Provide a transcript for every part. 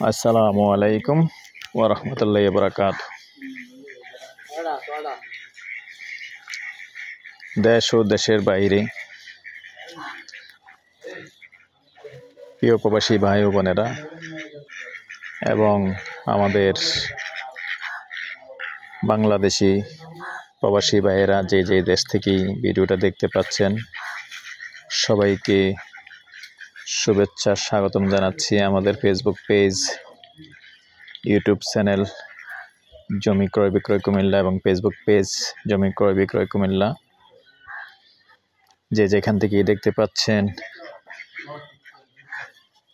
আসসালামু আলাইকুম ওয়া রাহমাতুল্লাহি ওয়া বারাকাতুহু। দেশ ও দেশের বাইরে প্রিয় প্রবাসী ভাই ও বোনেরা এবং আমাদের বাংলাদেশি প্রবাসী ভাইয়েরা যে যে দেশ থেকেই ভিডিওটা দেখতে পাচ্ছেন, সবাইকে শুভেচ্ছা স্বাগতম জানাচ্ছি আমাদের ফেসবুক পেজ, ইউটিউব চ্যানেল জমি ক্রয় বিক্রয় কুমিল্লা এবং ফেসবুক পেজ জমি ক্রয় বিক্রয় কুমিল্লা। যে যেখান থেকেই দেখতে পাচ্ছেন,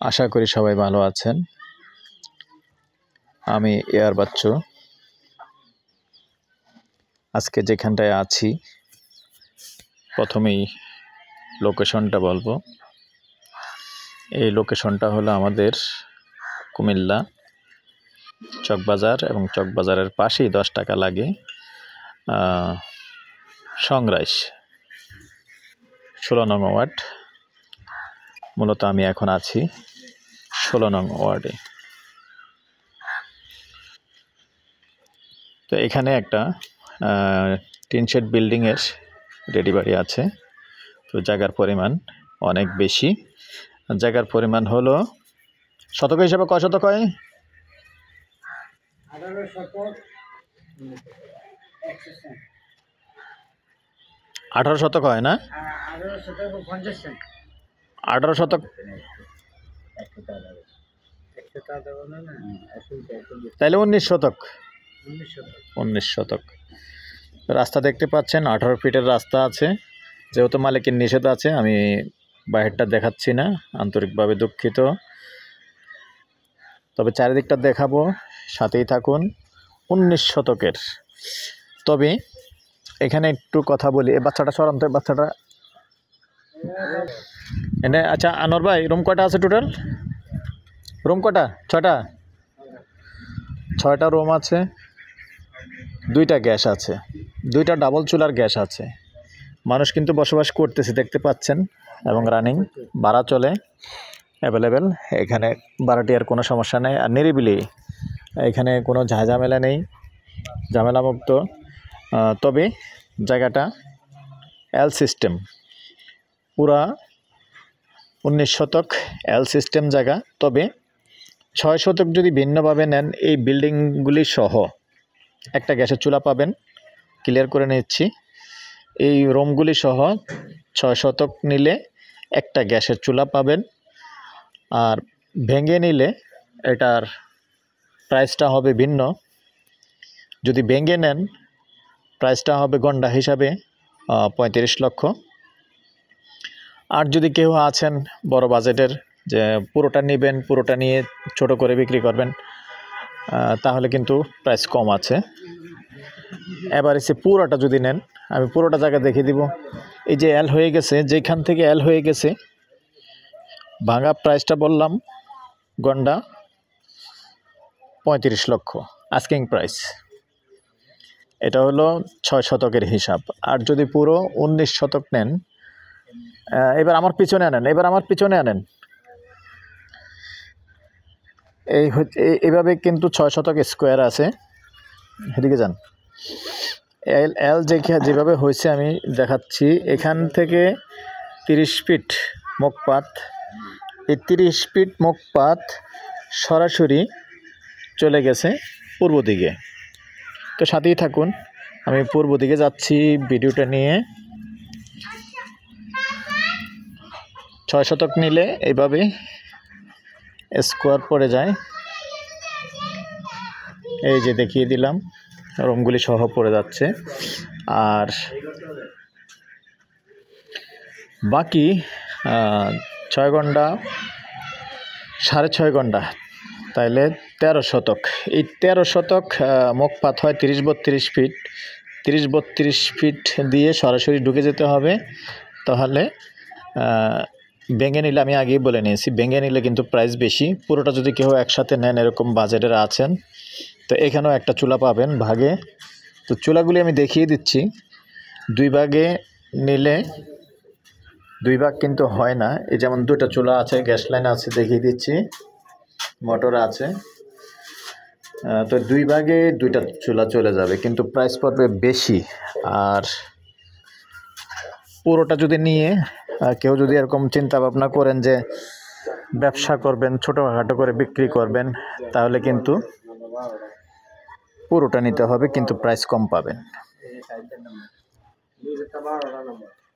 আশা করি সবাই ভালো আছেন। আমি এয়ার বাচ্চু। আজকে যেখানটায় আছি প্রথমেই লোকেশনটা বলবো। এই লোকেশনটা হলো আমাদের কুমিল্লা চকবাজার, এবং চকবাজারের পাশেই 10 টাকা লাগে সংরাইশ 16 নং ওয়ার্ড। মূলত আমি এখন আছি 16 নং ওয়ার্ডে। তো এখানে একটা টিন শেড বিল্ডিংয়ের রেডি বাড়ি আছে। তো জায়গার পরিমাণ অনেক বেশি। জায়গার পরিমাণ হলো শতক হিসাবে কয় শতক হয়? 18 শতক হয় না? 18 শতক তাইলে 19 শতক। 19 শতক। রাস্তা দেখতে পাচ্ছেন 18 ফিটের রাস্তা আছে। যেহেতু মালিকের নিষেধ আছে, আমি বাহিরটা দেখাচ্ছি না, আন্তরিকভাবে দুঃখিত। তবে চারিদিকটা দেখাবো, সাথেই থাকুন। 19 শতকের। তবে এখানে একটু কথা বলি। এই বাচ্চাটা সরান তো, বাচ্চাটা এনে। আচ্ছা আনোয়ার ভাই, রুম কয়টা আছে টোটাল? রুম কয়টা? 6টা। 6টা রুম আছে, 2টা গ্যাস আছে, 2টা ডাবল চুলার গ্যাস আছে। মানুষ কিন্তু বসবাস করতেছে দেখতে পাচ্ছেন, এবং রানিং ভাড়া চলে অ্যাভেলেবেল। এখানে ভাড়াটিয়ার কোনো সমস্যা নেই, আর নিরিবিলি, এখানে কোনো ঝামেলা নেই, ঝামেলামুক্ত। তবে জায়গাটা এল সিস্টেম, পুরা 19 শতক এল সিস্টেম জায়গা। তবে 6 শতক যদি ভিন্নভাবে নেন, এই বিল্ডিংগুলি সহ একটা গ্যাসের চুলা পাবেন। ক্লিয়ার করে নিচ্ছি, এই রুমগুলি সহ 6 শতক নিলে একটা গ্যাসের চুলা পাবেন। আর ভেঙে নিলে এটার প্রাইসটা হবে ভিন্ন। যদি ভেঙে নেন, প্রাইসটা হবে গন্ডা হিসাবে 35 লক্ষ। আর যদি কেউ আছেন বড় বাজেটের, যে পুরোটা নেবেন, পুরোটা নিয়ে ছোট করে বিক্রি করবেন, তাহলে কিন্তু প্রাইস কম আছে। এবার এসে পুরোটা যদি নেন, আমি পুরোটা জায়গা দেখিয়ে দিব। এই যে এল হয়ে গেছে, যেখান থেকে এল হয়ে গেছে, ভাঙা প্রাইসটা বললাম গন্ডা 35 লক্ষ আস্কিং প্রাইস। এটা হলো 6 শতকের হিসাব। আর যদি পুরো 19 শতক নেন, এবার আমার পিছনে আনেন। এই হচ্ছে, এইভাবে কিন্তু 6 শতক স্কোয়ার আছে। এদিকে যান। এল যেভাবে হয়েছে আমি দেখাচ্ছি। এখান থেকে 30 ফিট মুখপাত, এই 30 ফিট মুখপাত সরাসরি চলে গেছে পূর্ব দিকে। তো সাথেই থাকুন, আমি পূর্ব দিকে যাচ্ছি ভিডিওটা নিয়ে। 6 শতক নিলে এইভাবে স্কোয়ার পড়ে যায়। এই যে দেখিয়ে দিলাম, রুমগুলি সহ পড়ে যাচ্ছে। আর বাকি 6 ঘন্টা, 6.5 ঘন্টা, তাইলে 13 শতক। এই 13 শতক মুখপাত হয় 30-32 ফিট। 30-32 ফিট দিয়ে সরাসরি ঢুকে যেতে হবে। তাহলে ভেঙে নিলে, আমি আগেই বলে নিয়েছি, ভেঙে নিলে কিন্তু প্রাইস বেশি। পুরোটা যদি কেউ একসাথে নেন, এরকম বাজেটের আছেন, তো এখানেও একটা চুলা পাবেন ভাগে। তো চুলাগুলি আমি দেখিয়ে দিচ্ছি। 2 ভাগে নিলে 2 ভাগ কিন্তু হয় না। এই যেমন 2টা চুলা আছে, গ্যাস লাইন আছে, দেখিয়ে দিচ্ছি। মোটর আছে। তো 2 ভাগে 2টা চুলা চলে যাবে, কিন্তু প্রাইস পড়বে বেশি। আর পুরোটা যদি নিয়ে কেউ যদি এরকম চিন্তা ভাবনা করেন যে ব্যবসা করবেন, ছোটোখাটো করে বিক্রি করবেন, তাহলে কিন্তু পুরোটা নিতে হবে, কিন্তু প্রাইস কম পাবেন।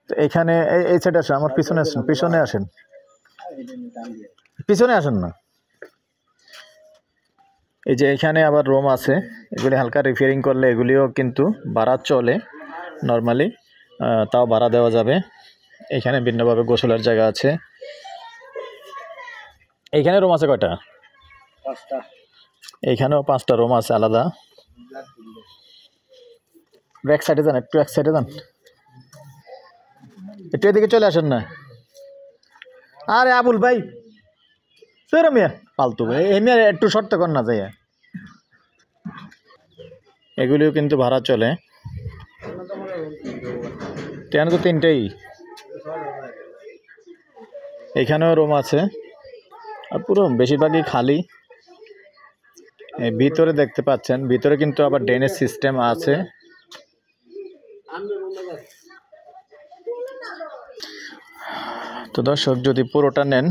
তো এখানে এই সাইডে আসেন, আমার পিছনে আসেন, পিছনে আসেন না। এই যে এখানে আবার রুম আছে, এগুলি হালকা রিপেয়ারিং করলে এগুলিও কিন্তু ভাড়া চলে নর্মালি, তাও ভাড়া দেওয়া যাবে। এখানে ভিন্নভাবে গোসলের জায়গা আছে। এইখানে রুম আছে কয়টা? 5টা। এইখানেও 5টা রুম আছে আলাদা। এক সাইডে যান, একটু এক সাইডে যান, একটু এদিকে চলে আসেন না। আরে আবুল ভাই, তোর মিয়া ফালতু ভাই, এই মিয়া একটু শর্ত কর না যাইয়া। এগুলিও কিন্তু ভাড়া চলে। ট্রেন তো 3টাই। এখানেও রুম আছে, আর পুরো বেশিরভাগই খালি। ভিতরে দেখতে পাচ্ছেন, ভিতরে কিন্তু আবার ড্রেনেজ সিস্টেম আছে। তো দর্শক, যদি পুরোটা নেন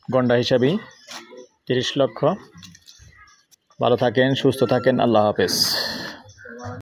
গন্ডা হিসাবেই 30 লক্ষ। ভালো থাকেন, সুস্থ থাকেন, আল্লাহ হাফেজ।